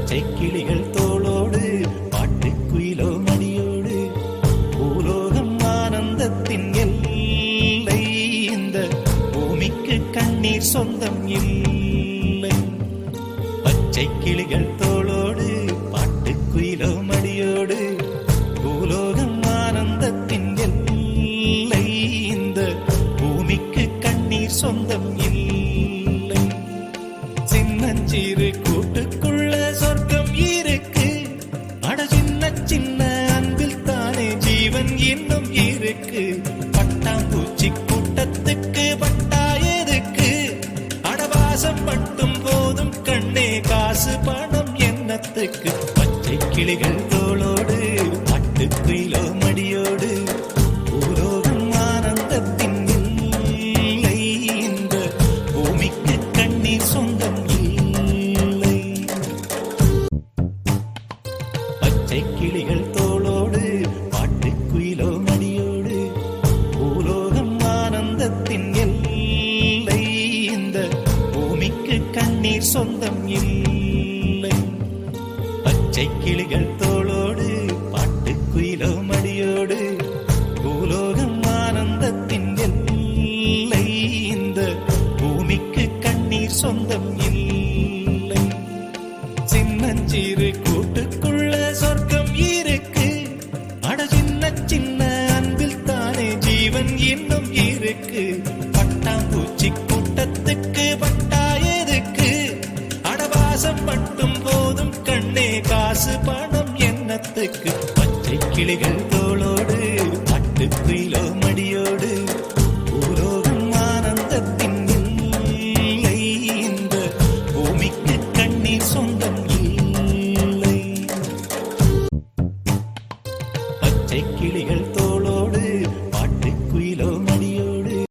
பச்சை கிளிகள் தோளோடு பாட்டுக்குயிலோ மடியோடு பூலோகம் ஆனந்தத்தின் எல்லை. இந்த பூமிக்கு கண்ணீர் சொந்தம் இல்லை. பச்சை கிளிகள் தோளோடு பாட்டுக்குயிலோ மடியோடு பூலோகம் ஆனந்தத்தின் எல்லை. இந்த பூமிக்கு கண்ணீர் சொந்தம் இல்லை. சின்னஞ்சிறு கூட்டுக்குள்ள சொர்க்கம் இருக்கு. அட சின்ன சின்ன அன்பில் தானே ஜீவன் இன்னும் இருக்கு. பட்டாம்பூச்சி கூட்டத்துக்கு பட்டா எதுக்கு? அடவாசம் மட்டும் போதும் கண்ணே, காசு பணம் என்னத்துக்கு? பச்சை கிளிகள் தோளோடு பாட்டுக்குயிலோ மடியோடு பூலோகம் ஆனந்தத்தின் இல்லை. இந்த பூமிக்கு கண்ணீர் சொந்தம் இல்லை. பச்சை கிளிகள் தோளோடு பாட்டுக்குயிலோ மடியோடு பூலோகம் ஆனந்தத்தின் எல்லை. இந்த பூமிக்கு கண்ணீர் சொந்தம் இல்லை. பச்சை கிளிகள் தோளோடு பாட்டுக்குயிலோ மடியோடு பூலோகம் ஆனந்தத்தின் எல்லை. இந்த பூமிக்கு கண்ணீர் சொந்தம் இல்லை. சின்னஞ்சிறு கூட்டுக்குள்ள சொர்க்கம் இருக்கு. அட சின்ன சின்ன அன்பில் தானே ஜீவன் இன்னும் இருக்கு. பட்டாம்பூச்சி கூட்டத்துக்கு பட்டா எதுக்கு? அடவாசம் மட்டும் போதும் கண்ணே, காசு பணம் என்னத்துக்கு? பச்சை கிளிகள் தோளோடு பாட்டுக்குயிலோ மடியோடு பூலோகம் ஆனந்தத்தின் இல்லை. இந்த பூமிக்கு கண்ணீர் சொந்தம் இல்லை. பச்சை கிளிகள்